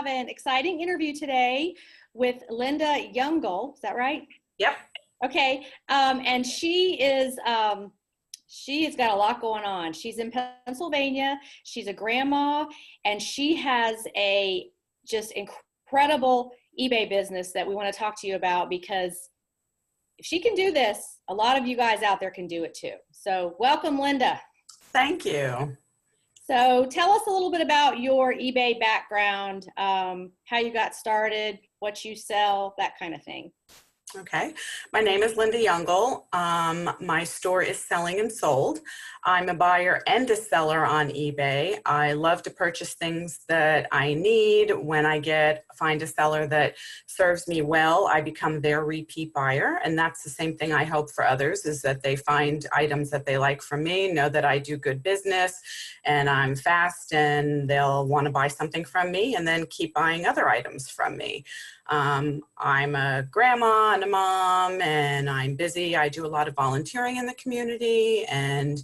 have an exciting interview today with Linda Yuangal. Is that right? Yep. Okay. And she's got a lot going on. She's in Pennsylvania. She's a grandma, and she has a just incredible eBay business that we want to talk to you about, because if she can do this, a lot of you guys out there can do it too. So welcome, Linda. Thank you. So tell us a little bit about your eBay background, how you got started, what you sell, that kind of thing. Okay. My name is Linda Yuangal. My store is Selling and Sold. I'm a buyer and a seller on eBay. I love to purchase things that I need. When I find a seller that serves me well, I become their repeat buyer. And that's the same thing I hope for others, is that they find items that they like from me, know that I do good business and I'm fast, and they'll want to buy something from me and then keep buying other items from me. I'm a grandma and a mom, and I'm busy. I do a lot of volunteering in the community and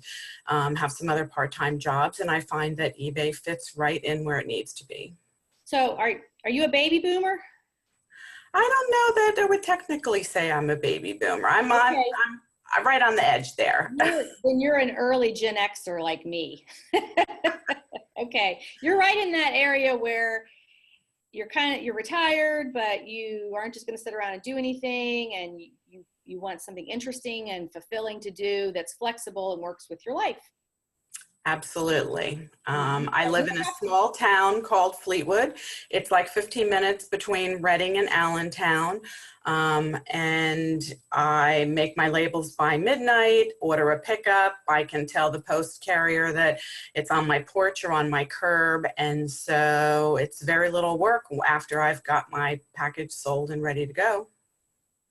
have some other part-time jobs, and I find that eBay fits right in where it needs to be. So are you a baby boomer? I don't know that I would technically say I'm a baby boomer. I'm right on the edge there. Then you're an early Gen Xer like me. Okay, you're right in that area where you're retired, but you aren't just going to sit around and do anything, and you want something interesting and fulfilling to do that's flexible and works with your life. Absolutely. I live in a small town called Fleetwood. It's like 15 minutes between Reading and Allentown. And I make my labels by midnight, order a pickup. I can tell the post carrier that it's on my porch or on my curb. And so it's very little work after I've got my package sold and ready to go.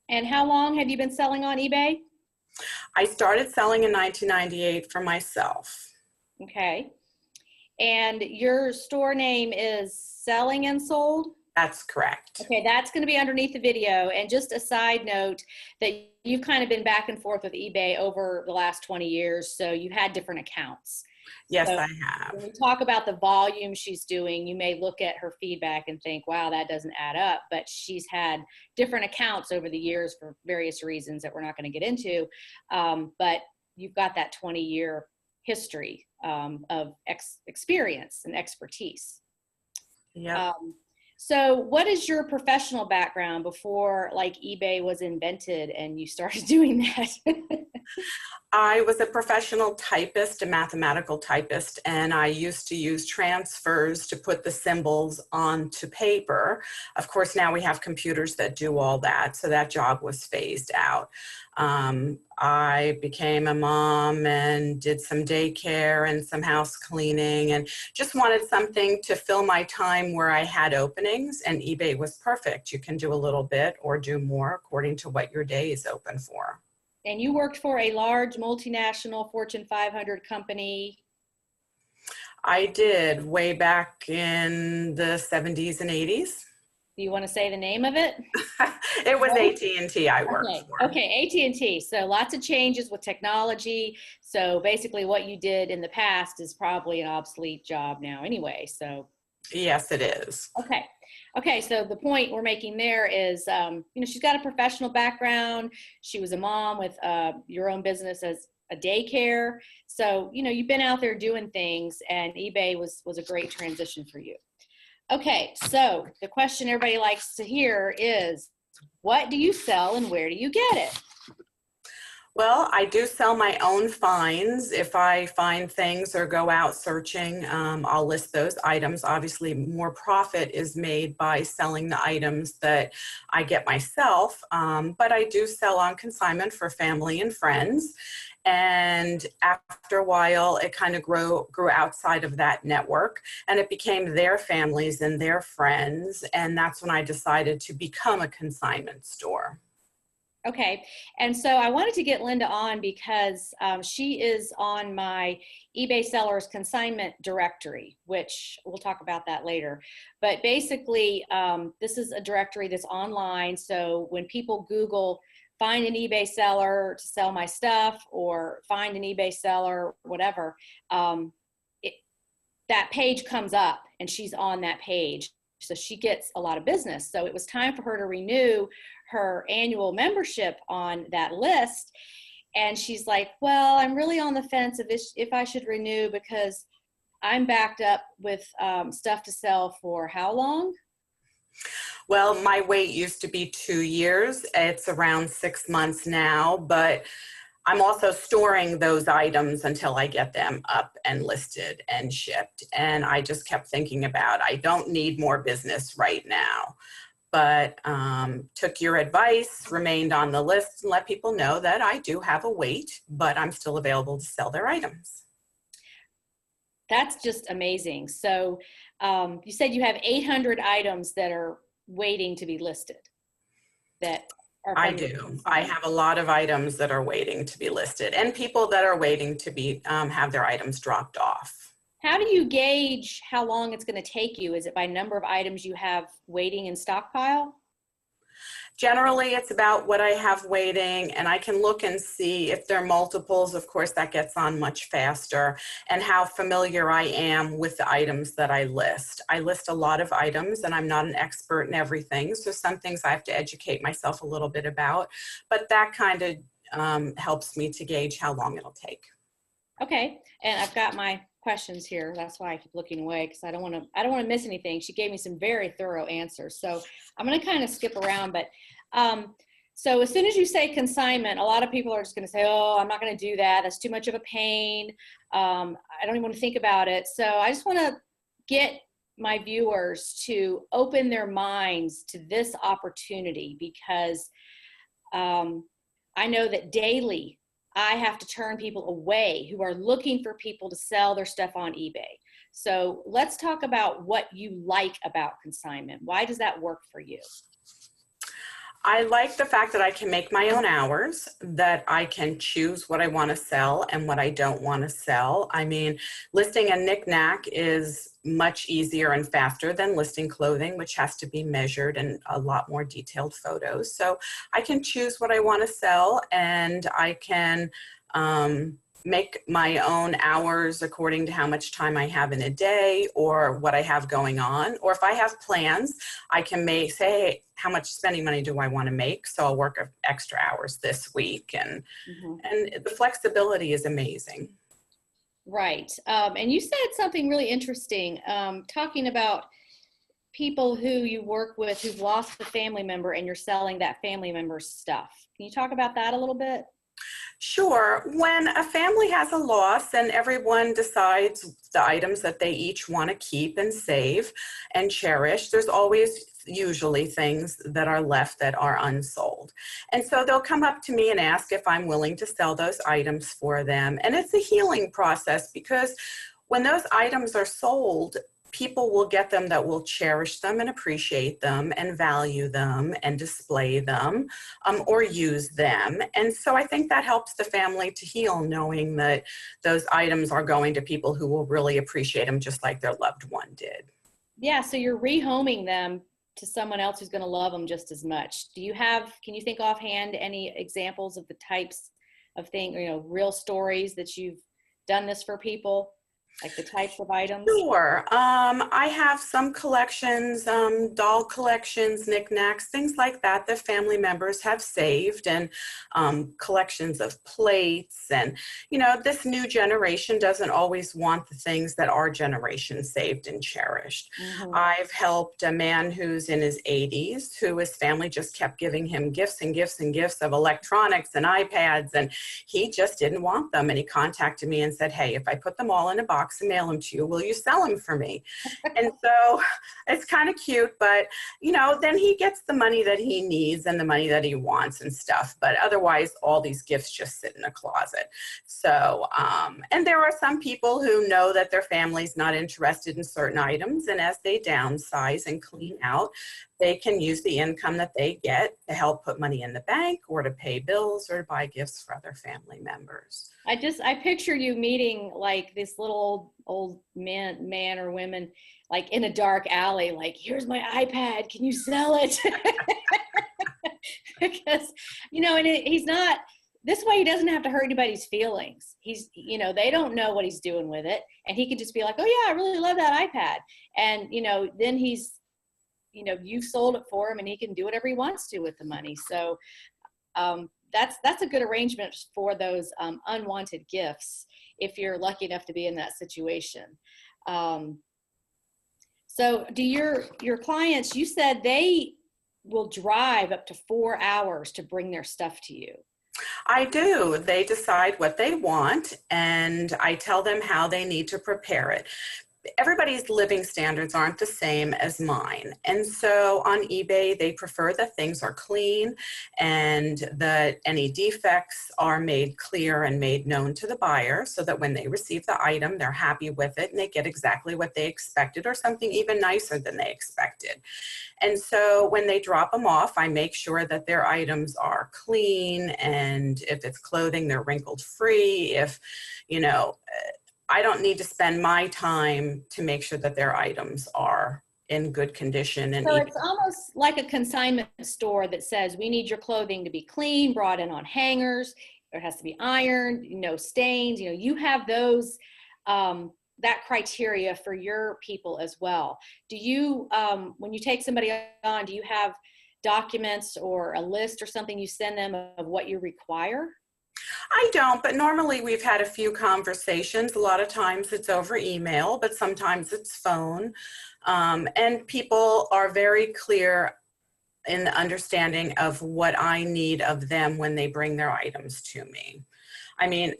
And how long have you been selling on eBay? I started selling in 1998 for myself. Okay. And your store name is Selling and Sold? That's correct. Okay, that's going to be underneath the video. And just a side note that you've kind of been back and forth with eBay over the last 20 years. So you've had different accounts. Yes, so I have. When we talk about the volume she's doing, you may look at her feedback and think, wow, that doesn't add up. But she's had different accounts over the years for various reasons that we're not going to get into. But you've got that 20-year history of experience and expertise. Yeah. So what is your professional background before like eBay was invented and you started doing that? I was a professional typist, a mathematical typist, and I used to use transfers to put the symbols onto paper. Of course, now we have computers that do all that, so that job was phased out. I became a mom and did some daycare and some house cleaning, and just wanted something to fill my time where I had openings, and eBay was perfect. You can do a little bit or do more according to what your day is open for. And you worked for a large multinational Fortune 500 company. I did, way back in the 70s and 80s. Do you want to say the name of it? It was AT&T I worked for. Okay, AT&T. So lots of changes with technology. So basically what you did in the past is probably an obsolete job now anyway. So yes, it is. Okay, so the point we're making there is, she's got a professional background. She was a mom with your own business as a daycare. So, you've been out there doing things, and eBay was a great transition for you. Okay, so the question everybody likes to hear is, what do you sell and where do you get it? Well, I do sell my own finds. If I find things or go out searching, I'll list those items. Obviously, more profit is made by selling the items that I get myself, but I do sell on consignment for family and friends. And after a while, it kind of grew outside of that network, and it became their families and their friends. And that's when I decided to become a consignment store. Okay, and so I wanted to get Linda on because she is on my eBay sellers consignment directory, which we'll talk about that later. But basically, this is a directory that's online. So when people Google, find an eBay seller to sell my stuff, or find an eBay seller, whatever, that page comes up and she's on that page. So she gets a lot of business. So it was time for her to renew her annual membership on that list. And she's like, well, I'm really on the fence of if I should renew, because I'm backed up with stuff to sell for how long? Well, my wait used to be 2 years. It's around 6 months now, but I'm also storing those items until I get them up and listed and shipped. And I just kept thinking about, I don't need more business right now, but took your advice, remained on the list, and let people know that I do have a wait, but I'm still available to sell their items. That's just amazing. So you said you have 800 items that are waiting to be listed that are I from your do. consignment. I have a lot of items that are waiting to be listed, and people that are waiting to be have their items dropped off. How do you gauge how long it's going to take you? Is it by number of items you have waiting in stockpile? Generally, it's about what I have waiting, and I can look and see if there are multiples. Of course, that gets on much faster, and how familiar I am with the items that I list. I list a lot of items, and I'm not an expert in everything, so some things I have to educate myself a little bit about, but that kind of helps me to gauge how long it'll take. Okay, and I've got my questions here. That's why I keep looking away, because I don't want to miss anything. She gave me some very thorough answers, so I'm going to kind of skip around. But so as soon as you say consignment, a lot of people are just going to say, "Oh, I'm not going to do that. That's too much of a pain. I don't even want to think about it." So I just want to get my viewers to open their minds to this opportunity, because I know that daily I have to turn people away who are looking for people to sell their stuff on eBay. So let's talk about what you like about consignment. Why does that work for you? I like the fact that I can make my own hours, that I can choose what I want to sell and what I don't want to sell. I mean, listing a knick-knack is much easier and faster than listing clothing, which has to be measured and a lot more detailed photos. So I can choose what I want to sell, and I can make my own hours according to how much time I have in a day or what I have going on. Or if I have plans, I can say, hey, how much spending money do I want to make? So I'll work extra hours this week. And the flexibility is amazing. Right. And you said something really interesting, talking about people who you work with who've lost a family member and you're selling that family member's stuff. Can you talk about that a little bit? Sure. When a family has a loss and everyone decides the items that they each want to keep and save and cherish, there's always usually things that are left that are unsold. And so they'll come up to me and ask if I'm willing to sell those items for them. And it's a healing process, because when those items are sold, people will get them that will cherish them and appreciate them and value them and display them or use them. And so I think that helps the family to heal, knowing that those items are going to people who will really appreciate them just like their loved one did. Yeah, so you're rehoming them to someone else who's going to love them just as much. Can you think offhand any examples of the types of things, real stories that you've done this for people? Like the types of items? Sure. I have some collections, doll collections, knickknacks, things like that that family members have saved, and collections of plates. And, this new generation doesn't always want the things that our generation saved and cherished. Mm-hmm. I've helped a man who's in his 80s, who his family just kept giving him gifts and gifts and gifts of electronics and iPads, and he just didn't want them. And he contacted me and said, hey, if I put them all in a box and mail them to you, will you sell them for me? And so it's kind of cute, but then he gets the money that he needs and the money that he wants and stuff. But otherwise, all these gifts just sit in a closet. So, and there are some people who know that their family's not interested in certain items, and as they downsize and clean out, they can use the income that they get to help put money in the bank or to pay bills or to buy gifts for other family members. I picture you meeting like this little old man or women, like in a dark alley, like, here's my iPad, can you sell it? Because, and he's not, this way he doesn't have to hurt anybody's feelings. He's, they don't know what he's doing with it. And he could just be like, oh yeah, I really love that iPad. And, then he's you know, you sold it for him and he can do whatever he wants to with the money. So that's a good arrangement for those unwanted gifts if you're lucky enough to be in that situation. So do your clients, you said they will drive up to 4 hours to bring their stuff to you. I do. They decide what they want, and I tell them how they need to prepare it. Everybody's living standards aren't the same as mine. And so on eBay, they prefer that things are clean and that any defects are made clear and made known to the buyer so that when they receive the item, they're happy with it and they get exactly what they expected or something even nicer than they expected. And so when they drop them off, I make sure that their items are clean, and if it's clothing, they're wrinkled free. If, you know, I don't need to spend my time to make sure that their items are in good condition. And so it's almost like a consignment store that says, we need your clothing to be clean, brought in on hangers. It has to be ironed, no stains. You know, you have those, that criteria for your people as well. Do you, when you take somebody on, do you have documents or a list or something you send them of what you require? I don't, but normally we've had a few conversations. A lot of times it's over email, but sometimes it's phone. And people are very clear in the understanding of what I need of them when they bring their items to me. I mean,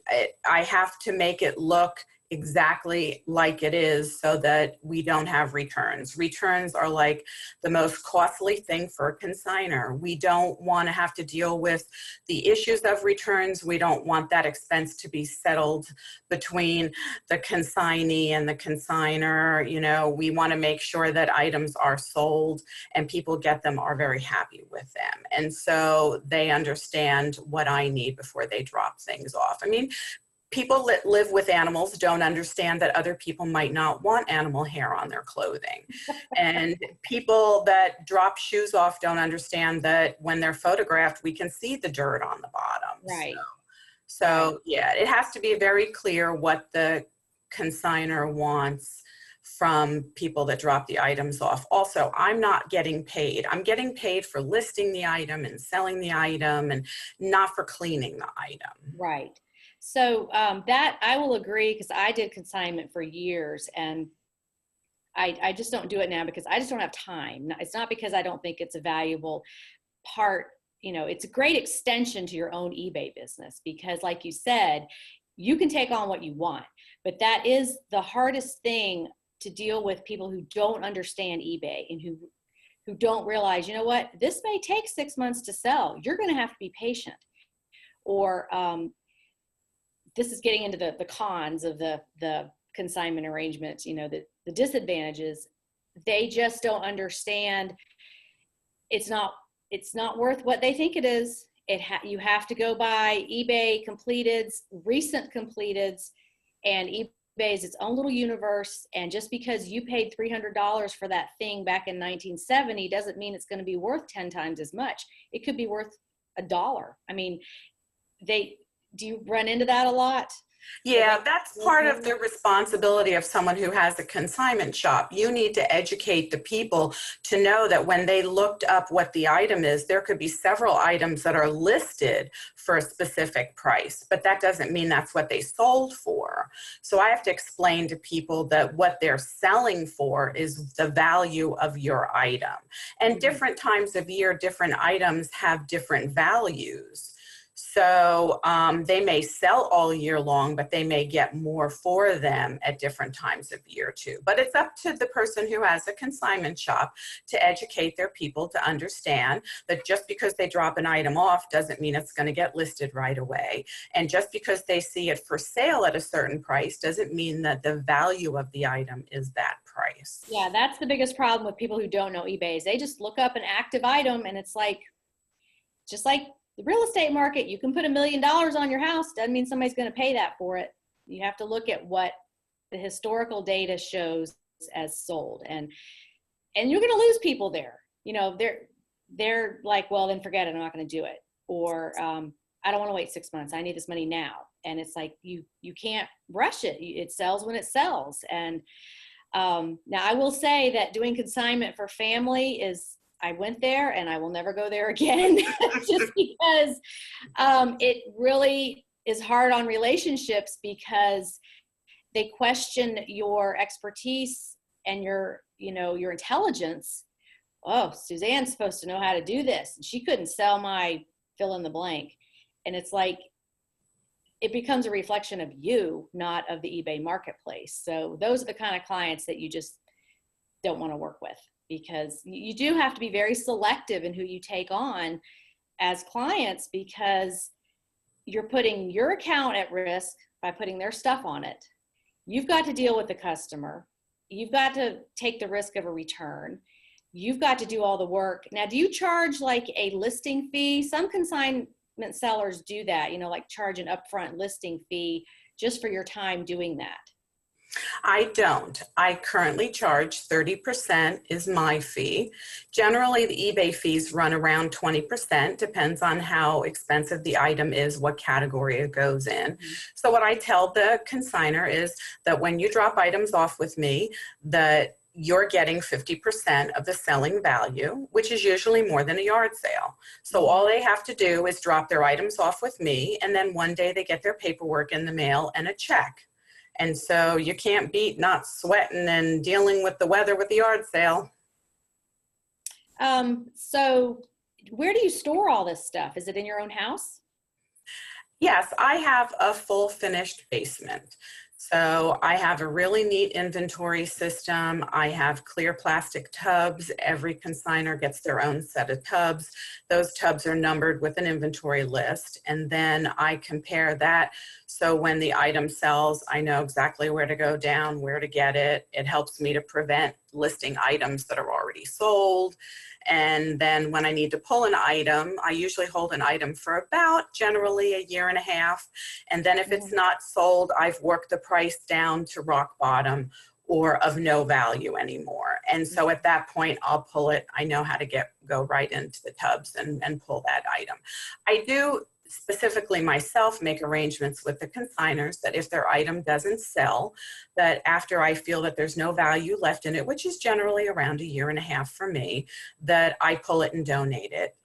I have to make it look exactly like it is so that we don't have returns. Returns are like the most costly thing for a consignor. We don't want to have to deal with the issues of returns. We don't want that expense to be settled between the consignee and the consignor. You know, we want to make sure that items are sold and people get them, are very happy with them. And so they understand what I need before they drop things off. I mean, people that live with animals don't understand that other people might not want animal hair on their clothing. And people that drop shoes off don't understand that when they're photographed, we can see the dirt on the bottom. Right. So yeah, it has to be very clear what the consignor wants from people that drop the items off. Also, I'm not getting paid. I'm getting paid for listing the item and selling the item and not for cleaning the item. Right. So that I will agree, because I did consignment for years, and I just don't do it now because I just don't have time. It's not because I don't think it's a valuable part. You know, it's a great extension to your own eBay business because, like you said, you can take on what you want, but that is the hardest thing to deal with, people who don't understand eBay and who don't realize, you know what, this may take 6 months to sell. You're going to have to be patient. Or this is getting into the cons of the consignment arrangements, you know, the disadvantages. They just don't understand it's not worth what they think it is. You have to go by eBay completeds, recent completeds, and eBay is its own little universe. And just because you paid $300 for that thing back in 1970 doesn't mean it's going to be worth 10 times as much. It could be worth $1. I mean, do you run into that a lot? Yeah, that's part of the responsibility of someone who has a consignment shop. You need to educate the people to know that when they looked up what the item is, there could be several items that are listed for a specific price, but that doesn't mean that's what they sold for. So I have to explain to people that what they're selling for is the value of your item. And different times of year, different items have different values. So they may sell all year long, but they may get more for them at different times of year too. But it's up to the person who has a consignment shop to educate their people to understand that just because they drop an item off doesn't mean it's going to get listed right away. And just because they see it for sale at a certain price doesn't mean that the value of the item is that price. Yeah, that's the biggest problem with people who don't know eBay is they just look up an active item and it's like, just like the real estate market, you can put $1 million on your house. Doesn't mean somebody's going to pay that for it. You have to look at what the historical data shows as sold, and you're going to lose people there. You know, they're like, well, then forget it. I'm not going to do it. Or I don't want to wait 6 months. I need this money now. And it's like, you can't rush it. It sells when it sells. And Now, I will say that doing consignment for family I went there and I will never go there again just because it really is hard on relationships because they question your expertise and your intelligence. Oh, Suzanne's supposed to know how to do this. And she couldn't sell my fill in the blank. And it's like, it becomes a reflection of you, not of the eBay marketplace. So those are the kind of clients that you just don't want to work with, because you do have to be very selective in who you take on as clients, because you're putting your account at risk by putting their stuff on it. You've got to deal with the customer. You've got to take the risk of a return. You've got to do all the work. Now, do you charge like a listing fee? Some consignment sellers do that, like charge an upfront listing fee just for your time doing that. I don't. I currently charge 30% is my fee. Generally, the eBay fees run around 20%, depends on how expensive the item is, what category it goes in. Mm-hmm. So what I tell the consignor is that when you drop items off with me, that you're getting 50% of the selling value, which is usually more than a yard sale. So all they have to do is drop their items off with me, and then one day they get their paperwork in the mail and a check. And so you can't beat not sweating and dealing with the weather with the yard sale. So where do you store all this stuff? Is it in your own house? Yes, I have a full finished basement. So I have a really neat inventory system. I have clear plastic tubs. Every consignor gets their own set of tubs. Those tubs are numbered with an inventory list. And then I compare that. So when the item sells, I know exactly where to go down, where to get it. It helps me to prevent listing items that are already sold. And then when I need to pull an item, I usually hold an item for about generally a year and a half. And then if it's not sold, I've worked the price down to rock bottom or of no value anymore. And so at that point, I'll pull it. I know how to go right into the tubs and pull that item. I do specifically myself make arrangements with the consignors that if their item doesn't sell, that after I feel that there's no value left in it, which is generally around a year and a half for me, that I pull it and donate it.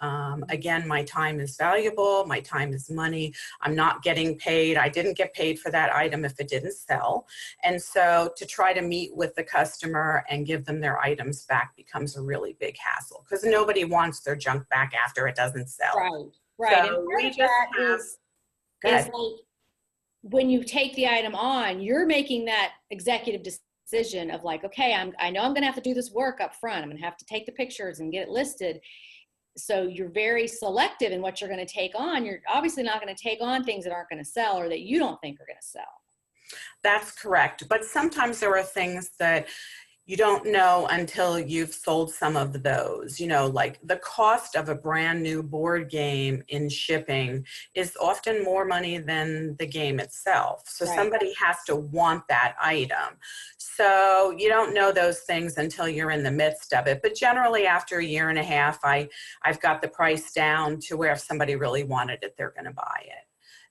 Again, my time is valuable. My time is money. I'm not getting paid. I didn't get paid for that item if it didn't sell. And so to try to meet with the customer and give them their items back becomes a really big hassle, because nobody wants their junk back after it doesn't sell. Right. Right, So and part of that is like when you take the item on, you're making that executive decision of like, okay, I know I'm going to have to do this work up front. I'm going to have to take the pictures and get it listed. So you're very selective in what you're going to take on. You're obviously not going to take on things that aren't going to sell or that you don't think are going to sell. That's correct. But sometimes there are things that you don't know until you've sold some of those. Like the cost of a brand new board game in shipping is often more money than the game itself. So somebody has to want that item. So you don't know those things until you're in the midst of it. But generally after a year and a half, I've got the price down to where if somebody really wanted it, they're going to buy it.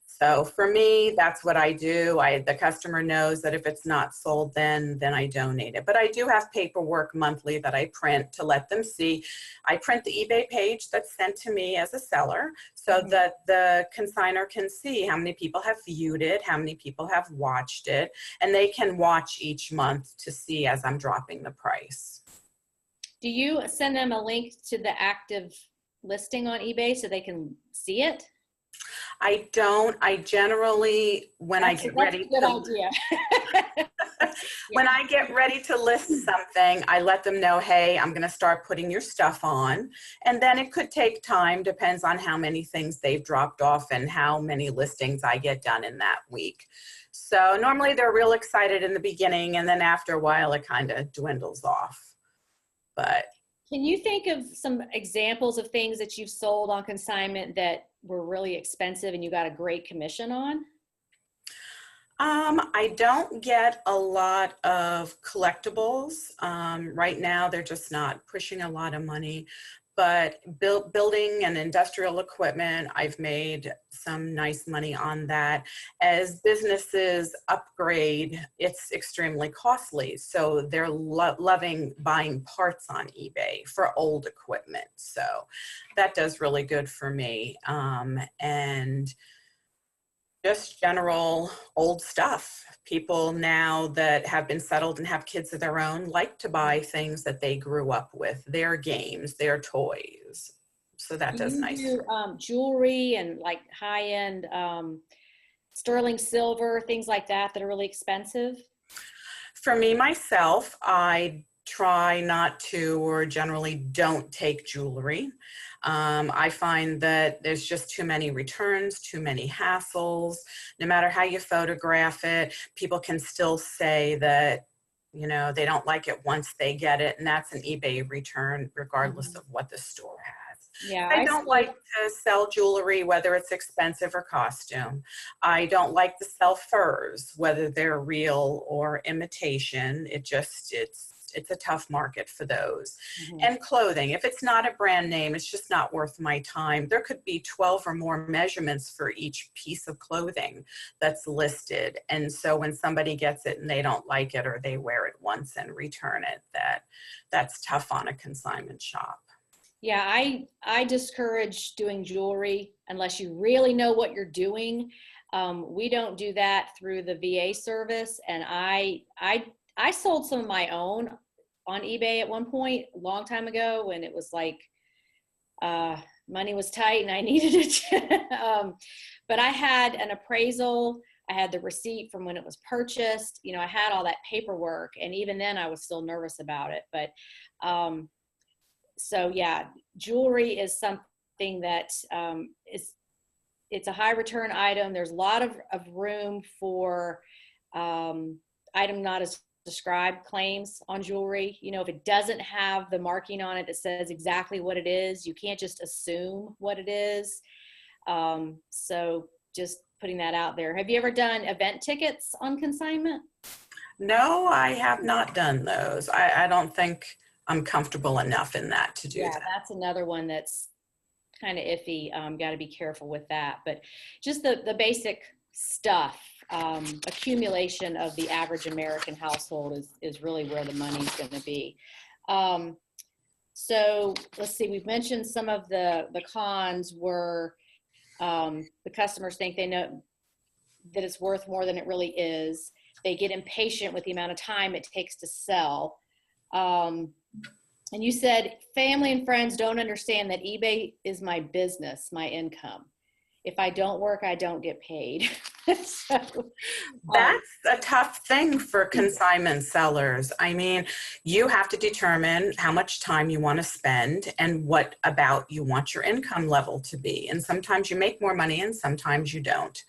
So for me, that's what I do. The customer knows that if it's not sold, then I donate it. But I do have paperwork monthly that I print to let them see. I print the eBay page that's sent to me as a seller so that the consignor can see how many people have viewed it, how many people have watched it, and they can watch each month to see as I'm dropping the price. Do you send them a link to the active listing on eBay so they can see it? I don't. I generally, when I get ready to list something, I let them know, hey, I'm going to start putting your stuff on. And then it could take time, depends on how many things they've dropped off and how many listings I get done in that week. So normally they're real excited in the beginning, and then after a while it kind of dwindles off. But can you think of some examples of things that you've sold on consignment that were really expensive and you got a great commission on? I don't get a lot of collectibles. Right now, they're just not pushing a lot of money. But building and industrial equipment, I've made some nice money on that. As businesses upgrade, it's extremely costly. So they're loving buying parts on eBay for old equipment. So that does really good for me. And just general old stuff. People now that have been settled and have kids of their own like to buy things that they grew up with, their games, their toys. So that Do does you nice. do jewelry and like high-end sterling silver, things like that that are really expensive? For me, myself, I try not to or generally don't take jewelry. I find that there's just too many returns, too many hassles. No matter how you photograph it, people can still say that, you know, they don't like it once they get it, and that's an eBay return, regardless of what the store has. Yeah, I I don't sold. like to sell jewelry, whether it's expensive or costume. I don't like to sell furs, whether they're real or imitation. It's a tough market for those. Mhm. And clothing, if it's not a brand name, it's just not worth my time. There could be 12 or more measurements for each piece of clothing that's listed. And so when somebody gets it and they don't like it, or they wear it once and return it, that's tough on a consignment shop. Yeah, I discourage doing jewelry unless you really know what you're doing. We don't do that through the VA service, and I sold some of my own on eBay at one point a long time ago when it was like money was tight and I needed it. But I had an appraisal. I had the receipt from when it was purchased. You know, I had all that paperwork, and even then I was still nervous about it. But so yeah, jewelry is something that it's a high return item. There's a lot of room for item not as described claims on jewelry. You know, if it doesn't have the marking on it that says exactly what it is, you can't just assume what it is. So just putting that out there. Have you ever done event tickets on consignment? No, I have not done those. I don't think I'm comfortable enough in that to do Yeah, that. that's another one that's kind of iffy. Got to be careful with that. But just the basic stuff, accumulation of the average American household is really where the money's going to be. So let's see, we've mentioned some of the cons were the customers think they know that it's worth more than it really is. They get impatient with the amount of time it takes to sell. And you said family and friends don't understand that eBay is my business, my income. If I don't work, I don't get paid. So, That's a tough thing for consignment sellers. I mean, you have to determine how much time you want to spend and what about you want your income level to be. And sometimes you make more money and sometimes you don't.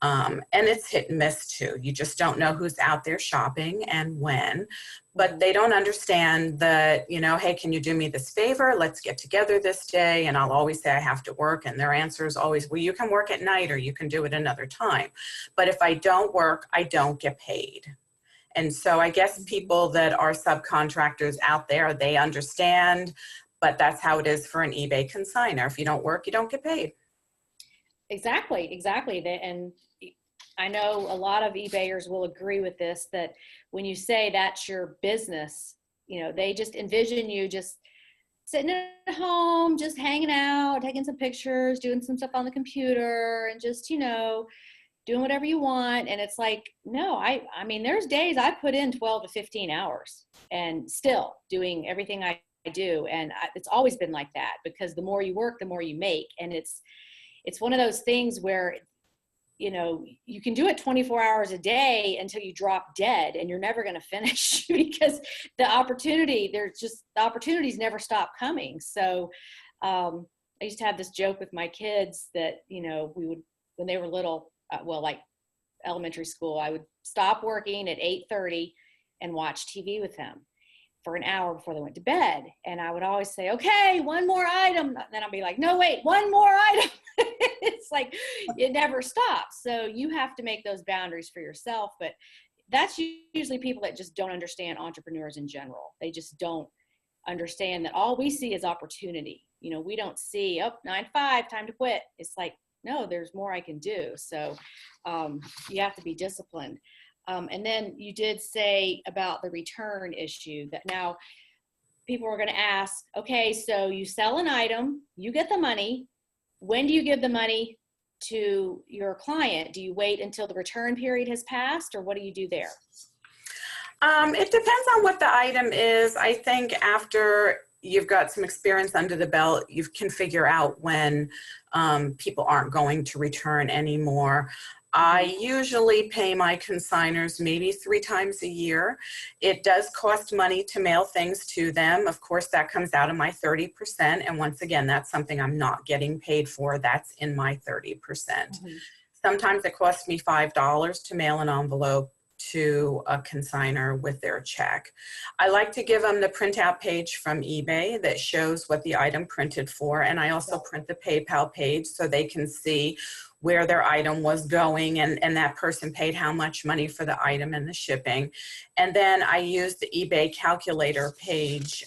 And it's hit and miss too. You just don't know who's out there shopping and when. But they don't understand that, you know, hey, can you do me this favor? Let's get together this day. And I'll always say I have to work. And their answer is always, well, you can work at night or you can do it another time. But if I don't work, I don't get paid. And so I guess people that are subcontractors out there, they understand, but that's how it is for an eBay consignor. If you don't work, you don't get paid. exactly. And I know a lot of eBayers will agree with this, that when you say that's your business, you know, they just envision you just sitting at home, just hanging out, taking some pictures, doing some stuff on the computer, and just, you know, doing whatever you want. And it's like, no, I mean, there's days I put in 12 to 15 hours and still doing everything I do. And it's always been like that, because the more you work, the more you make. And it's one of those things where, you know, you can do it 24 hours a day until you drop dead, and you're never going to finish because the opportunities never stop coming. So I used to have this joke with my kids that, you know, we would, when they were little, like elementary school, I would stop working at 8:30 and watch TV with them. for an hour before they went to bed. And I would always say, okay, one more item. Then I'll be like, no, wait, one more item. It's like, it never stops. So you have to make those boundaries for yourself. But that's usually people that just don't understand entrepreneurs in general. They just don't understand that all we see is opportunity. You know, we don't see, oh, 9 to 5, time to quit. It's like, no, there's more I can do. So you have to be disciplined. And then you did say about the return issue that now people are going to ask, okay, so you sell an item, you get the money. When do you give the money to your client? Do you wait until the return period has passed, or what do you do there? It depends on what the item is. I think after you've got some experience under the belt, you can figure out when people aren't going to return anymore. I usually pay my consignors maybe 3 times a year. It does cost money to mail things to them. Of course, that comes out of my 30%. And once again, that's something I'm not getting paid for. That's in my 30%. Sometimes it costs me $5 to mail an envelope to a consignor with their check. I like to give them the printout page from eBay that shows what the item printed for. And I also print the PayPal page so they can see where their item was going and that person paid how much money for the item and the shipping. And then I use the eBay calculator page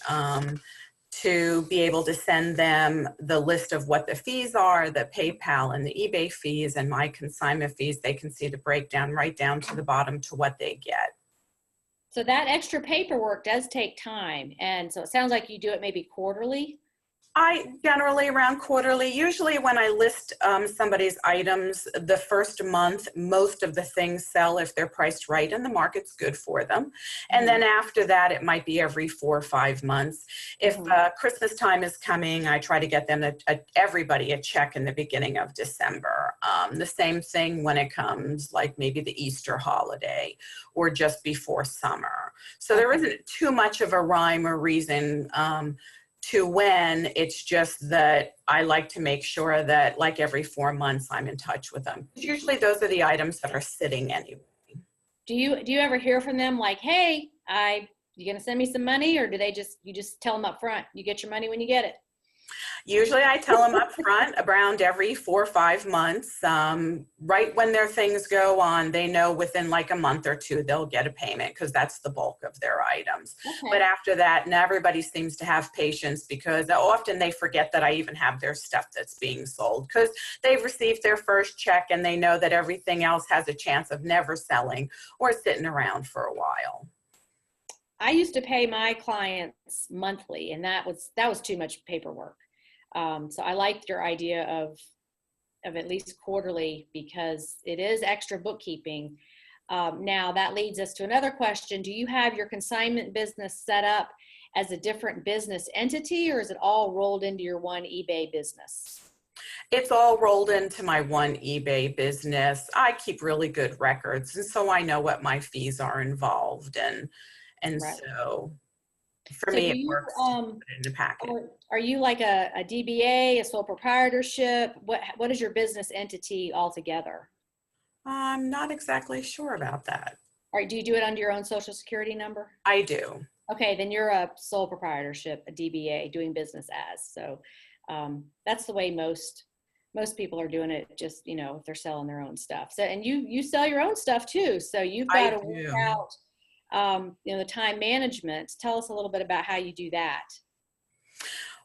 to be able to send them the list of what the fees are, the PayPal and the eBay fees and my consignment fees. They can see the breakdown right down to the bottom to what they get. So that extra paperwork does take time. And so it sounds like you do it maybe quarterly. I generally around quarterly, usually when I list somebody's items, the first month, most of the things sell if they're priced right and the market's good for them. And then after that, it might be every 4 or 5 months. If Christmas time is coming, I try to get them, everybody a check in the beginning of December. The same thing when it comes like maybe the Easter holiday or just before summer. So there isn't too much of a rhyme or reason to when. It's just that I like to make sure that like every 4 months I'm in touch with them. Usually those are the items that are sitting anyway. Do you ever hear from them like, hey, you gonna send me some money, or do you just tell them up front, you get your money when you get it? Usually I tell them up front around every 4 or 5 months, right when their things go on, they know within like a month or 2, they'll get a payment because that's the bulk of their items. Okay. But after that, and everybody seems to have patience because often they forget that I even have their stuff that's being sold because they've received their first check and they know that everything else has a chance of never selling or sitting around for a while. I used to pay my clients monthly, and that was too much paperwork. So I liked your idea of at least quarterly because it is extra bookkeeping. Now that leads us to another question. Do you have your consignment business set up as a different business entity, or is it all rolled into your one eBay business? It's all rolled into my one eBay business. I keep really good records, and so I know what my fees are involved, and right. So for me, it works to put it in the packet. Are you like a DBA, a sole proprietorship? What is your business entity altogether? I'm not exactly sure about that. All right, do you do it under your own social security number? I do. Okay, then you're a sole proprietorship, a DBA, doing business as. So that's the way most people are doing it, just, if they're selling their own stuff. So, and you sell your own stuff too. So you've got to work out the time management. Tell us a little bit about how you do that.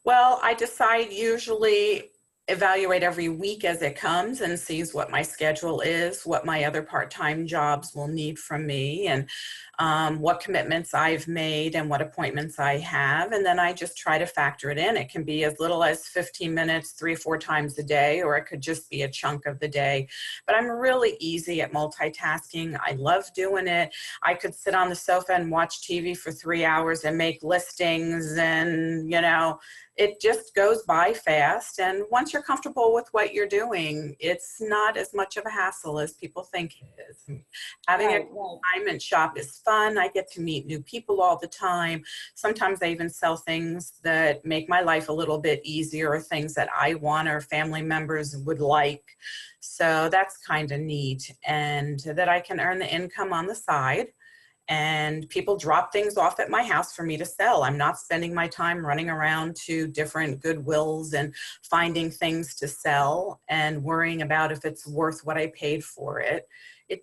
Well, I decide usually evaluate every week as it comes and sees what my schedule is, what my other part-time jobs will need from me, and what commitments I've made and what appointments I have. And then I just try to factor it in. It can be as little as 15 minutes, 3 or 4 times a day, or it could just be a chunk of the day. But I'm really easy at multitasking. I love doing it. I could sit on the sofa and watch TV for 3 hours and make listings, and, it just goes by fast. And once you're comfortable with what you're doing, it's not as much of a hassle as people think it is. Having a consignment shop is fun. I get to meet new people all the time. Sometimes I even sell things that make my life a little bit easier, or things that I want or family members would like. So that's kind of neat, and that I can earn the income on the side. and people drop things off at my house for me to sell. I'm not spending my time running around to different Goodwills and finding things to sell and worrying about if it's worth what I paid for it.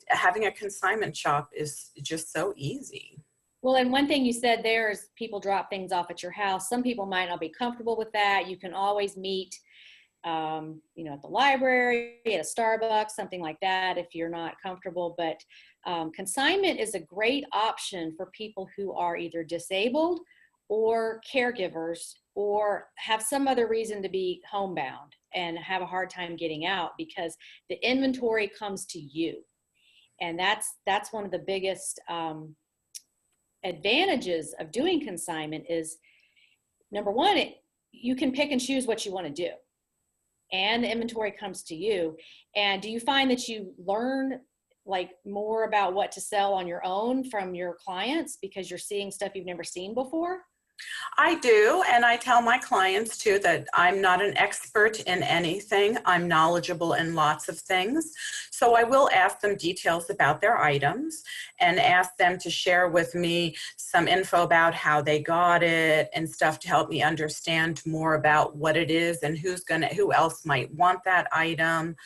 Having a consignment shop is just so easy. Well, and one thing you said there is people drop things off at your house. Some people might not be comfortable with that. You can always meet, at the library, at a Starbucks, something like that, if you're not comfortable. But consignment is a great option for people who are either disabled or caregivers or have some other reason to be homebound and have a hard time getting out, because the inventory comes to you. And that's one of the biggest advantages of doing consignment is, number one, you can pick and choose what you want to do, and the inventory comes to you. And do you find that you learn like more about what to sell on your own from your clients because you're seeing stuff you've never seen before? I do, and I tell my clients too that I'm not an expert in anything. I'm knowledgeable in lots of things. So I will ask them details about their items and ask them to share with me some info about how they got it and stuff to help me understand more about what it is and who else might want that item.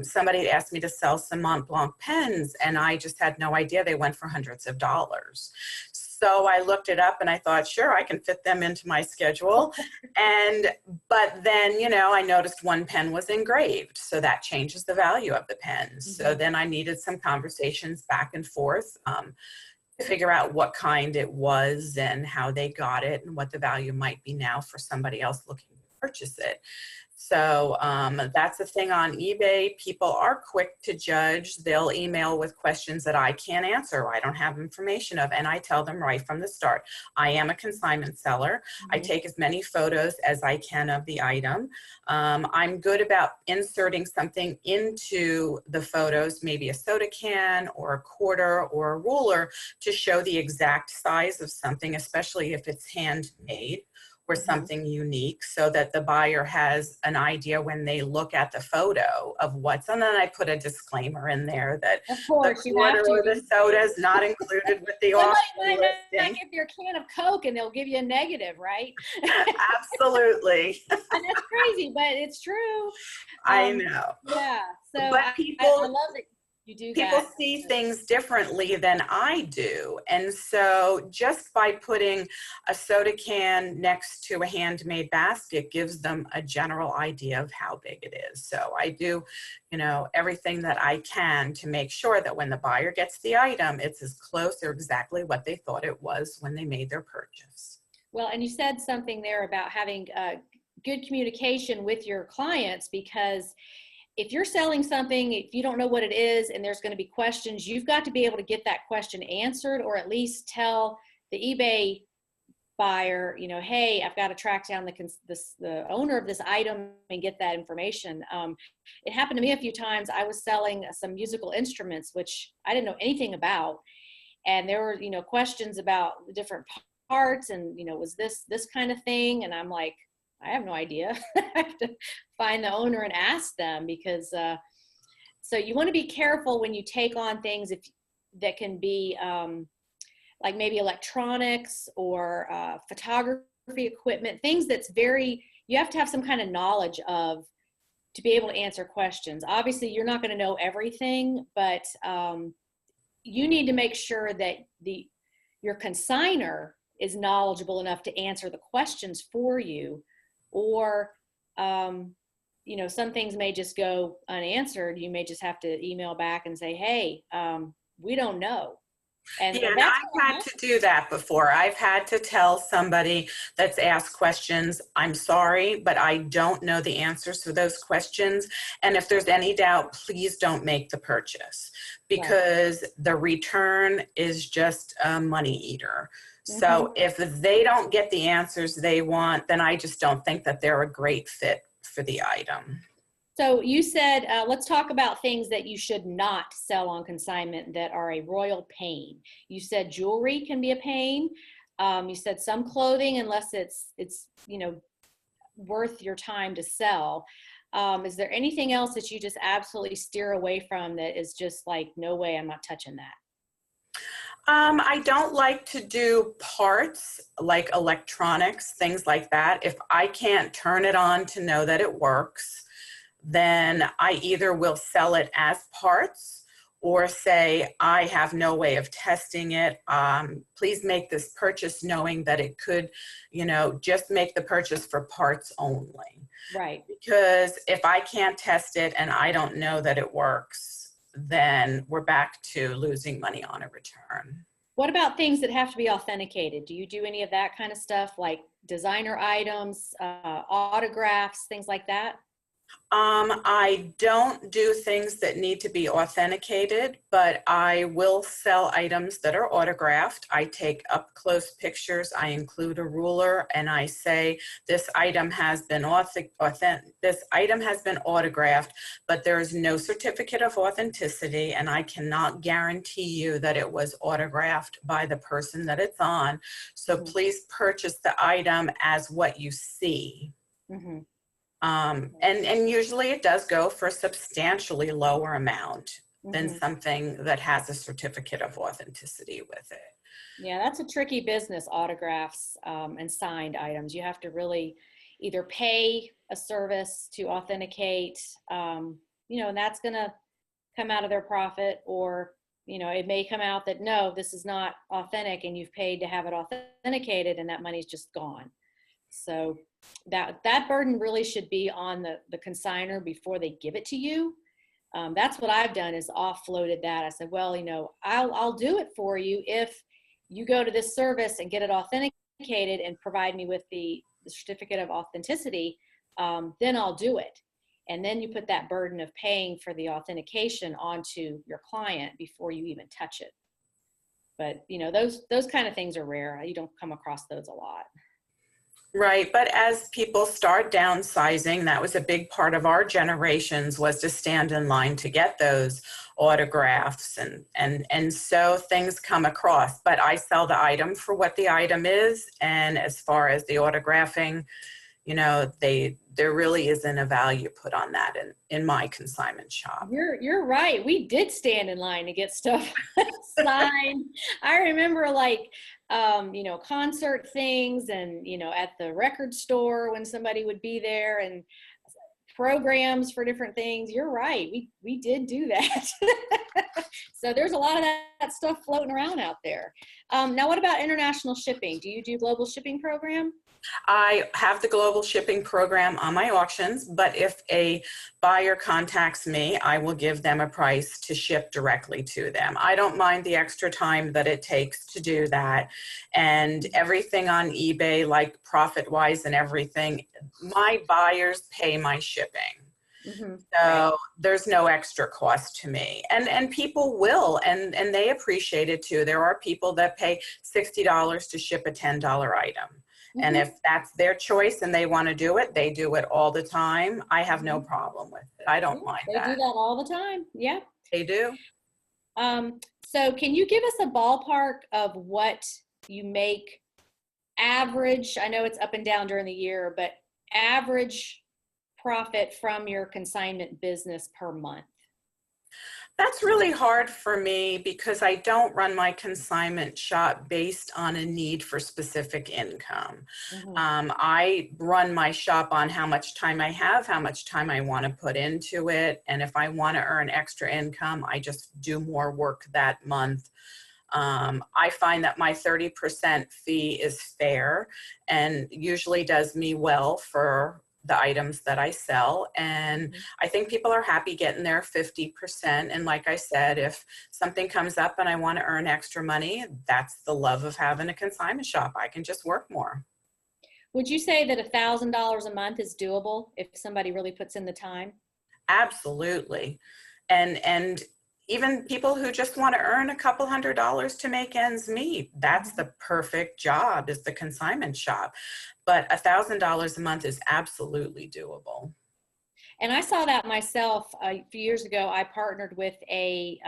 Somebody asked me to sell some Mont Blanc pens, and I just had no idea they went for hundreds of dollars. So I looked it up and I thought, sure, I can fit them into my schedule. But then, I noticed one pen was engraved. So that changes the value of the pen. Mm-hmm. So then I needed some conversations back and forth to figure out what kind it was and how they got it and what the value might be now for somebody else looking to purchase it. So that's the thing on eBay. People are quick to judge. They'll email with questions that I can't answer or I don't have information of. And I tell them right from the start, I am a consignment seller. Mm-hmm. I take as many photos as I can of the item. I'm good about inserting something into the photos, maybe a soda can or a quarter or a ruler to show the exact size of something, especially if it's handmade or something unique, so that the buyer has an idea when they look at the photo of what's, and then I put a disclaimer in there that of course, the quarter or the soda is not included with the offer listing. Somebody might give you a can of Coke and they'll give you a negative, right? Absolutely. And it's crazy, but it's true. I know. Yeah. So but I love that you do that. People see things differently than I do. And so just by putting a soda can next to a handmade basket gives them a general idea of how big it is. So I do, everything that I can to make sure that when the buyer gets the item, it's as close or exactly what they thought it was when they made their purchase. Well, and you said something there about having good communication with your clients, because if you're selling something, if you don't know what it is and there's going to be questions, you've got to be able to get that question answered, or at least tell the eBay buyer, hey, I've got to track down the owner of this item and get that information. It happened to me a few times. I was selling some musical instruments, which I didn't know anything about. And there were, questions about the different parts and, was this kind of thing? And I'm like, I have no idea. I have to find the owner and ask them, because so you want to be careful when you take on things that can be like maybe electronics or photography equipment, things that's you have to have some kind of knowledge of to be able to answer questions. Obviously, you're not going to know everything, but you need to make sure that your consignor is knowledgeable enough to answer the questions for you. Or, some things may just go unanswered. You may just have to email back and say, hey, we don't know. And I've had to do that before. I've had to tell somebody that's asked questions, I'm sorry, but I don't know the answers to those questions. And if there's any doubt, please don't make the purchase, because the return is just a money eater. So if they don't get the answers they want, then I just don't think that they're a great fit for the item. So you said, let's talk about things that you should not sell on consignment that are a royal pain. You said jewelry can be a pain. You said some clothing, unless it's worth your time to sell. Is there anything else that you just absolutely steer away from that is just like, no way, I'm not touching that? I don't like to do parts like electronics, things like that. If I can't turn it on to know that it works, then I either will sell it as parts or say, I have no way of testing it. Please make this purchase knowing that it could, just make the purchase for parts only. Right. Because if I can't test it and I don't know that it works, then we're back to losing money on a return. What about things that have to be authenticated? Do you do any of that kind of stuff, like designer items, autographs, things like that? I don't do things that need to be authenticated, but I will sell items that are autographed. I take up close pictures. I include a ruler and I say, this item has been autographed, but there is no certificate of authenticity, and I cannot guarantee you that it was autographed by the person that it's on. So please purchase the item as what you see. Mm-hmm. And usually it does go for a substantially lower amount than something that has a certificate of authenticity with it. Yeah, that's a tricky business, autographs and signed items. You have to really either pay a service to authenticate, and that's going to come out of their profit, or, it may come out that, no, this is not authentic and you've paid to have it authenticated and that money's just gone. So that burden really should be on the consignor before they give it to you. That's what I've done, is offloaded that. I said, well, I'll do it for you if you go to this service and get it authenticated and provide me with the certificate of authenticity, then I'll do it. And then you put that burden of paying for the authentication onto your client before you even touch it. But, those kind of things are rare. You don't come across those a lot. Right, but as people start downsizing, that was a big part of our generations, was to stand in line to get those autographs, and so things come across. But I sell the item for what the item is, and as far as the autographing, there really isn't a value put on that in my consignment shop. You're right. We did stand in line to get stuff signed. I remember concert things, and, at the record store when somebody would be there, and programs for different things. You're right. We did do that. So there's a lot of that stuff floating around out there. Now, what about international shipping? Do you do global shipping program? I have the global shipping program on my auctions, but if a buyer contacts me, I will give them a price to ship directly to them. I don't mind the extra time that it takes to do that. And everything on eBay, like profit-wise and everything, my buyers pay my shipping. Mm-hmm. So there's no extra cost to me. And people will, and they appreciate it too. There are people that pay $60 to ship a $10 item. Mm-hmm. And if that's their choice and they want to do it, they do it all the time. I have no problem with it. I don't mind that. They do that all the time. Yeah. They do. So can you give us a ballpark of what you make average? I know it's up and down during the year, but average profit from your consignment business per month? That's really hard for me because I don't run my consignment shop based on a need for specific income. Mm-hmm. I run my shop on how much time I have, how much time I want to put into it. And if I want to earn extra income, I just do more work that month. I find that my 30% fee is fair and usually does me well for the items that I sell. And I think people are happy getting their 50%. And like I said, if something comes up and I want to earn extra money, that's the love of having a consignment shop. I can just work more. Would you say that $1,000 a month is doable if somebody really puts in the time? Absolutely. And even people who just want to earn a couple $100s to make ends meet, that's the perfect job, is the consignment shop. But $1,000 a month is absolutely doable. And I saw that myself a few years ago. I partnered with a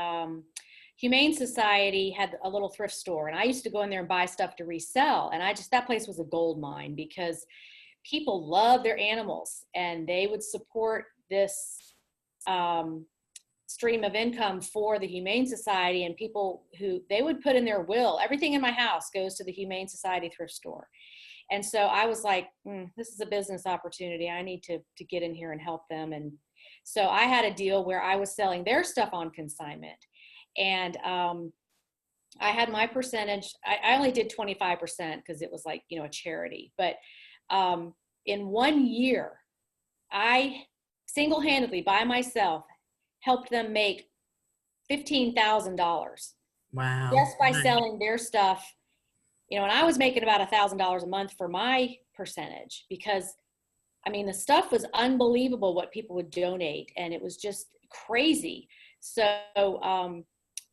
Humane Society, had a little thrift store, and I used to go in there and buy stuff to resell. And that place was a gold mine because people love their animals, and they would support this stream of income for the Humane Society, and people who they would put in their will, everything in my house goes to the Humane Society thrift store. And so I was like, this is a business opportunity. I need to get in here and help them. And so I had a deal where I was selling their stuff on consignment. And I had my percentage. I only did 25% because it was like, you know, a charity. But in 1 year, I single-handedly by myself helped them make $15,000. Wow. Just by selling their stuff. You know, and I was making about $1,000 a month for my percentage because, I mean, the stuff was unbelievable what people would donate, and it was just crazy. So,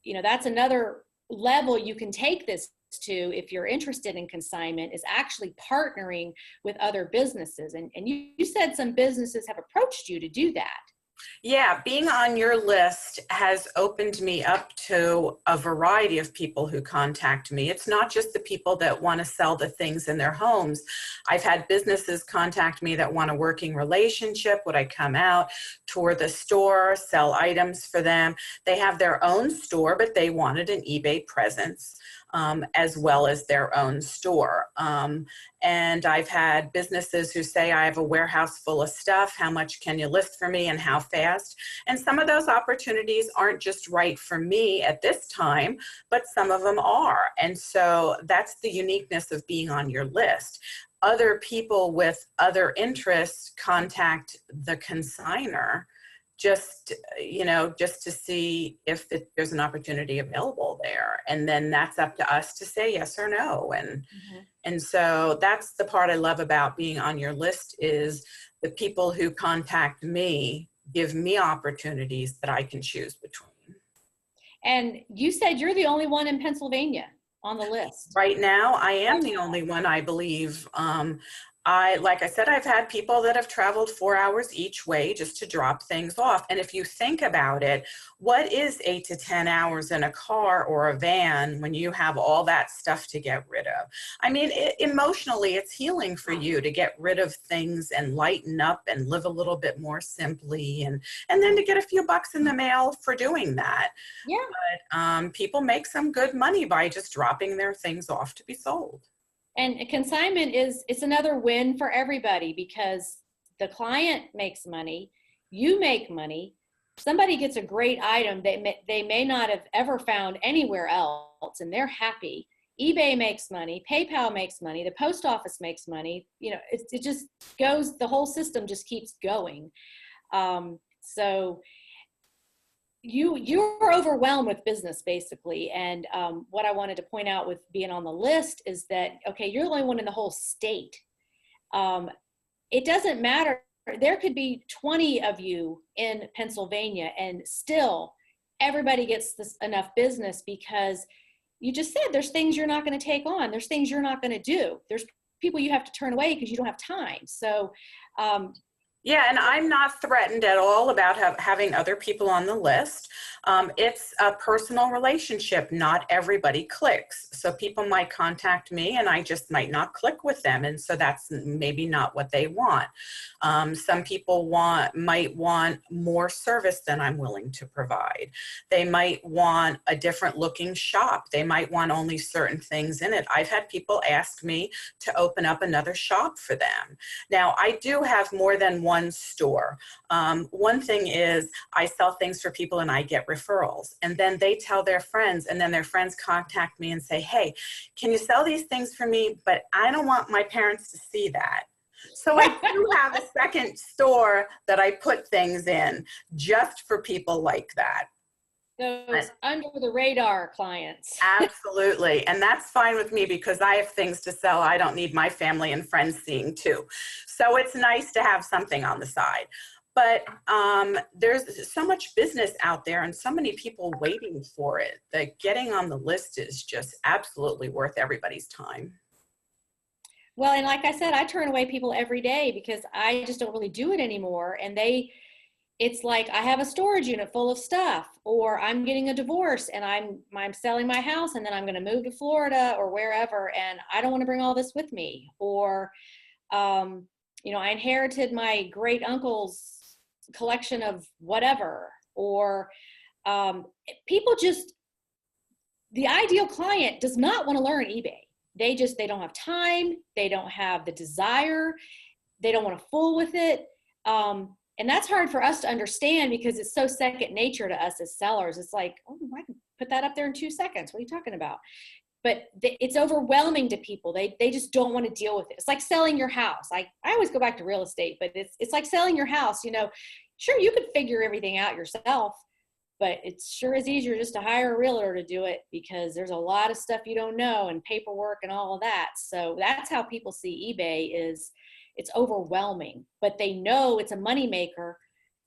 you know, that's another level you can take this to if you're interested in consignment, is actually partnering with other businesses. And you said some businesses have approached you to do that. Yeah, being on your list has opened me up to a variety of people who contact me. It's not just the people that want to sell the things in their homes. I've had businesses contact me that want a working relationship. Would I come out, tour the store, sell items for them? They have their own store, but they wanted an eBay presence. As well as their own store. And I've had businesses who say, I have a warehouse full of stuff. How much can you list for me and how fast? And some of those opportunities aren't just right for me at this time, but some of them are. And so that's the uniqueness of being on your list. Other people with other interests contact the consignor just, you know, just to see if there's an opportunity available there. And then that's up to us to say yes or no. And so that's the part I love about being on your list, is the people who contact me give me opportunities that I can choose between. And you said you're the only one in Pennsylvania on the list. Right now, I am the only one, I believe. Like I said, I've had people that have traveled 4 hours each way just to drop things off. And if you think about it, what is 8 to 10 hours in a car or a van when you have all that stuff to get rid of? I mean, emotionally, it's healing for you to get rid of things and lighten up and live a little bit more simply, and then to get a few bucks in the mail for doing that. Yeah. But people make some good money by just dropping their things off to be sold. And consignment it's another win for everybody, because the client makes money, you make money, somebody gets a great item they may not have ever found anywhere else, and they're happy. eBay makes money, PayPal makes money, the post office makes money. You know, it just goes, the whole system just keeps going. So you're overwhelmed with business, basically. And what I wanted to point out with being on the list is that, okay, you're the only one in the whole state. It doesn't matter. There could be 20 of you in Pennsylvania, and still everybody gets enough business, because you just said there's things you're not going to take on. There's things you're not going to do. There's people you have to turn away because you don't have time. So yeah, and I'm not threatened at all about having other people on the list. It's a personal relationship. Not everybody clicks. So people might contact me and I just might not click with them. And so that's maybe not what they want. Some people might want more service than I'm willing to provide. They might want a different looking shop. They might want only certain things in it. I've had people ask me to open up another shop for them. Now, I do have more than one store. One thing is I sell things for people and I get referrals, and then they tell their friends, and then their friends contact me and say, hey, can you sell these things for me? But I don't want my parents to see that. So I do have a second store that I put things in just for people like that. Those under the radar clients. Absolutely. And that's fine with me because I have things to sell. I don't need my family and friends seeing too. So it's nice to have something on the side. But there's so much business out there and so many people waiting for it that getting on the list is just absolutely worth everybody's time. Well, and like I said, I turn away people every day because I just don't really do it anymore. And it's like I have a storage unit full of stuff, or I'm getting a divorce and I'm selling my house and then I'm going to move to Florida or wherever, and I don't want to bring all this with me. Or, you know, I inherited my great uncle's collection of whatever, or people just, the ideal client does not want to learn eBay. They don't have time. They don't have the desire. They don't want to fool with it. And that's hard for us to understand because it's so second nature to us as sellers. It's like, oh, I can put that up there in 2 seconds. What are you talking about? But it's overwhelming to people. They just don't want to deal with it. It's like selling your house. I always go back to real estate, but it's like selling your house. You know, sure, you could figure everything out yourself, but it sure is easier just to hire a realtor to do it because there's a lot of stuff you don't know and paperwork and all of that. So that's how people see eBay is it's overwhelming, but they know it's a moneymaker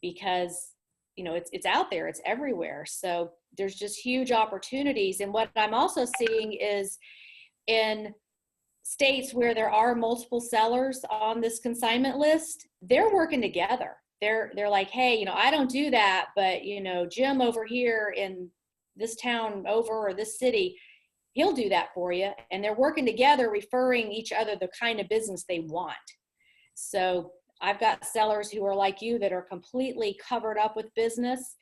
because, you know, it's out there, it's everywhere. So there's just huge opportunities. And what I'm also seeing is in states where there are multiple sellers on this consignment list, they're working together. They're like, hey, you know, I don't do that, but, you know, Jim over here in this town over or this city, he'll do that for you. And they're working together, referring each other the kind of business they want. So I've got sellers who are like you that are completely covered up with business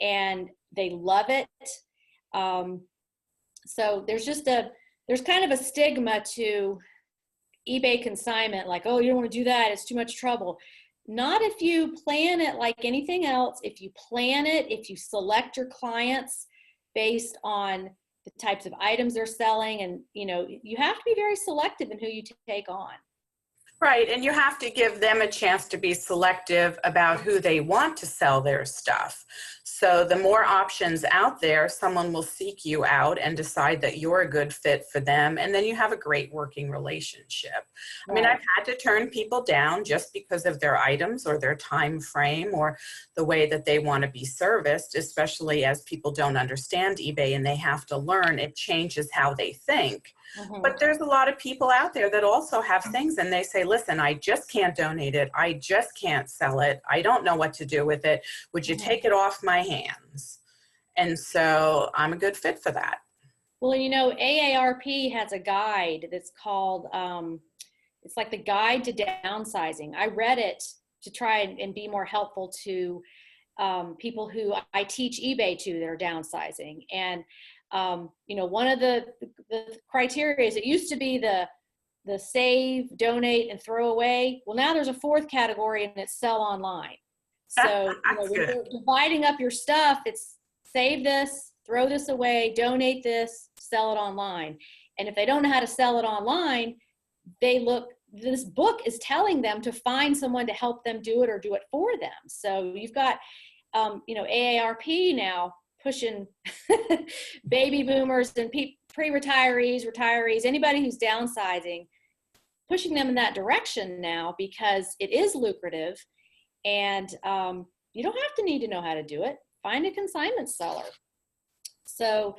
and they love it. So there's kind of a stigma to eBay consignment, like, oh, you don't want to do that, it's too much trouble. Not if you plan it like anything else. If you plan it, if you select your clients based on the types of items they're selling, and you know, you have to be very selective in who you take on. Right, and you have to give them a chance to be selective about who they want to sell their stuff. So the more options out there, someone will seek you out and decide that you're a good fit for them, and then you have a great working relationship. Right. I mean, I've had to turn people down just because of their items or their time frame or the way that they want to be serviced, especially as people don't understand eBay and they have to learn. It changes how they think. Mm-hmm. But there's a lot of people out there that also have things and they say, listen, I just can't donate it. I just can't sell it. I don't know what to do with it. Would you take it off my hands? And so I'm a good fit for that. Well, you know, AARP has a guide that's called, it's like the Guide to Downsizing. I read it to try and be more helpful to people who I teach eBay to that are downsizing. And you know, one of the criteria is it used to be the save, donate, and throw away. Well, now there's a fourth category and it's sell online. So you know, when you're dividing up your stuff, it's save this, throw this away, donate this, sell it online. And if they don't know how to sell it online, this book is telling them to find someone to help them do it or do it for them. So you've got, you know, AARP now pushing baby boomers and pre-retirees, retirees, anybody who's downsizing, pushing them in that direction now because it is lucrative and you don't have to need to know how to do it. Find a consignment seller. So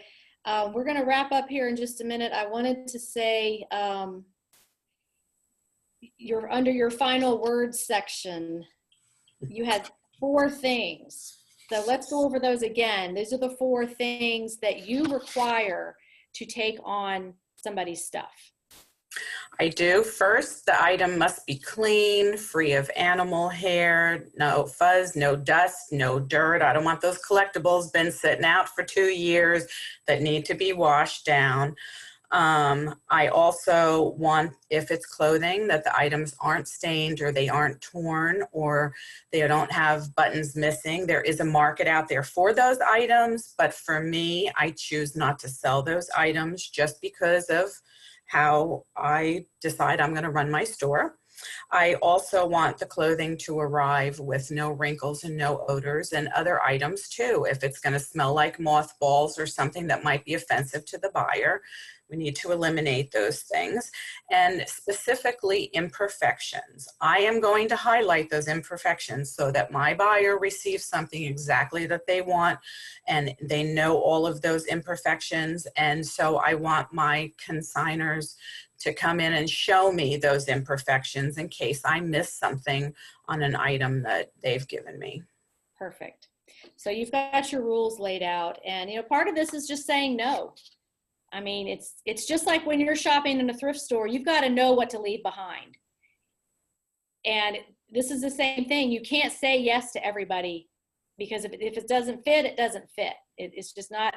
we're going to wrap up here in just a minute. I wanted to say you're under your final words section. You had 4 things. So let's go over those again. These are the 4 things that you require to take on somebody's stuff. I do. First, the item must be clean, free of animal hair, no fuzz, no dust, no dirt. I don't want those collectibles been sitting out for 2 years that need to be washed down. I also want, if it's clothing, that the items aren't stained or they aren't torn or they don't have buttons missing. There is a market out there for those items, but for me, I choose not to sell those items just because of how I decide I'm going to run my store. I also want the clothing to arrive with no wrinkles and no odors, and other items too. If it's going to smell like mothballs or something that might be offensive to the buyer, we need to eliminate those things. And specifically imperfections. I am going to highlight those imperfections so that my buyer receives something exactly that they want and they know all of those imperfections. And so I want my consigners to come in and show me those imperfections in case I miss something on an item that they've given me. Perfect. So you've got your rules laid out, and you know, part of this is just saying no. I mean, it's just like when you're shopping in a thrift store, you've got to know what to leave behind. And this is the same thing. You can't say yes to everybody because if it doesn't fit, it doesn't fit. It's just not,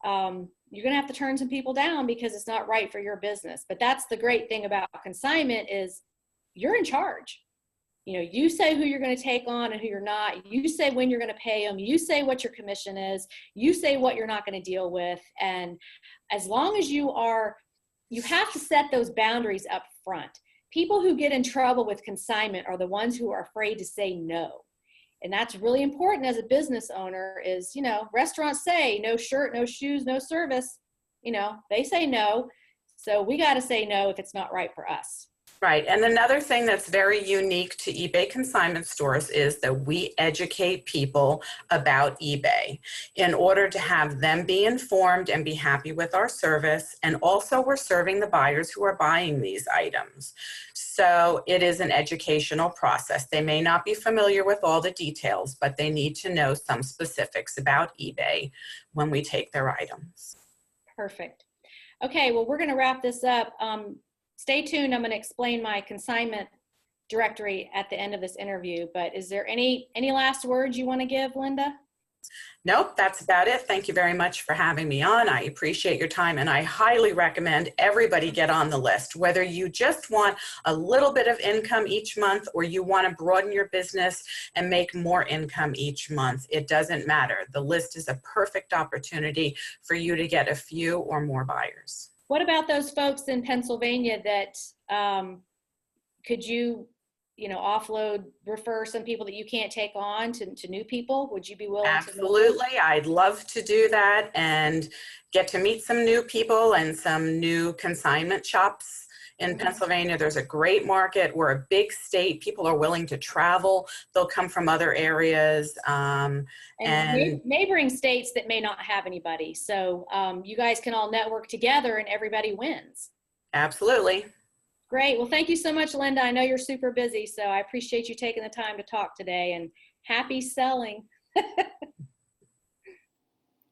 you're going to have to turn some people down because it's not right for your business. But that's the great thing about consignment is you're in charge. You know, you say who you're going to take on and who you're not. You say when you're going to pay them. You say what your commission is. You say what you're not going to deal with. And as long as you have to set those boundaries up front. People who get in trouble with consignment are the ones who are afraid to say no. And that's really important as a business owner is, you know, restaurants say no shirt, no shoes, no service. You know, they say no. So we got to say no if it's not right for us. Right. And another thing that's very unique to eBay consignment stores is that we educate people about eBay in order to have them be informed and be happy with our service. And also we're serving the buyers who are buying these items. So it is an educational process. They may not be familiar with all the details, but they need to know some specifics about eBay when we take their items. Perfect. Okay, well, we're going to wrap this up. Stay tuned. I'm going to explain my consignment directory at the end of this interview, but is there any last words you want to give, Linda? Nope, that's about it. Thank you very much for having me on. I appreciate your time, and I highly recommend everybody get on the list, whether you just want a little bit of income each month or you want to broaden your business and make more income each month. It doesn't matter. The list is a perfect opportunity for you to get a few or more buyers. What about those folks in Pennsylvania that could you offload, refer some people that you can't take on to new people? Would you be willing to? Absolutely. I'd love to do that and get to meet some new people and some new consignment shops in Pennsylvania. There's a great market. We're a big state. People are willing to travel. They'll come from other areas. And neighboring states that may not have anybody. So you guys can all network together and everybody wins. Absolutely. Great. Well, thank you so much, Linda. I know you're super busy, so I appreciate you taking the time to talk today, and happy selling.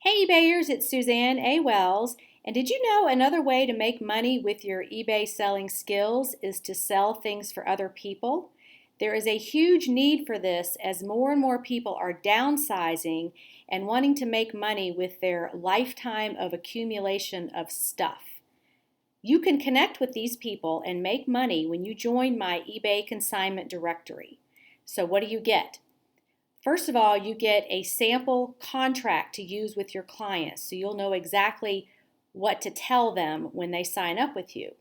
Hey, eBayers, it's Suzanne A. Wells. And did you know another way to make money with your eBay selling skills is to sell things for other people? There is a huge need for this as more and more people are downsizing and wanting to make money with their lifetime of accumulation of stuff. You can connect with these people and make money when you join my eBay Consignment Directory. So what do you get? First of all, you get a sample contract to use with your clients, so you'll know exactly what to tell them when they sign up with you.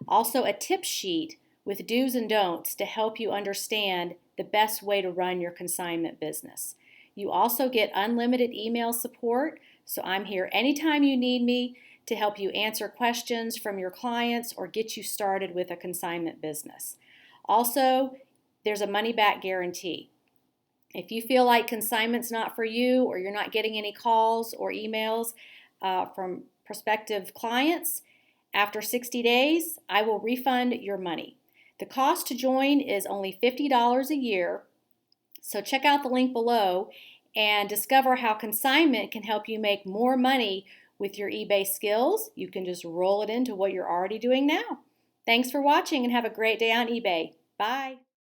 Also, a tip sheet with do's and don'ts to help you understand the best way to run your consignment business. You also get unlimited email support, so I'm here anytime you need me to help you answer questions from your clients or get you started with a consignment business. Also, there's a money-back guarantee. If you feel like consignment's not for you or you're not getting any calls or emails from prospective clients, after 60 days, I will refund your money. The cost to join is only $50 a year, so check out the link below and discover how consignment can help you make more money with your eBay skills. You can just roll it into what you're already doing now. Thanks for watching and have a great day on eBay. Bye.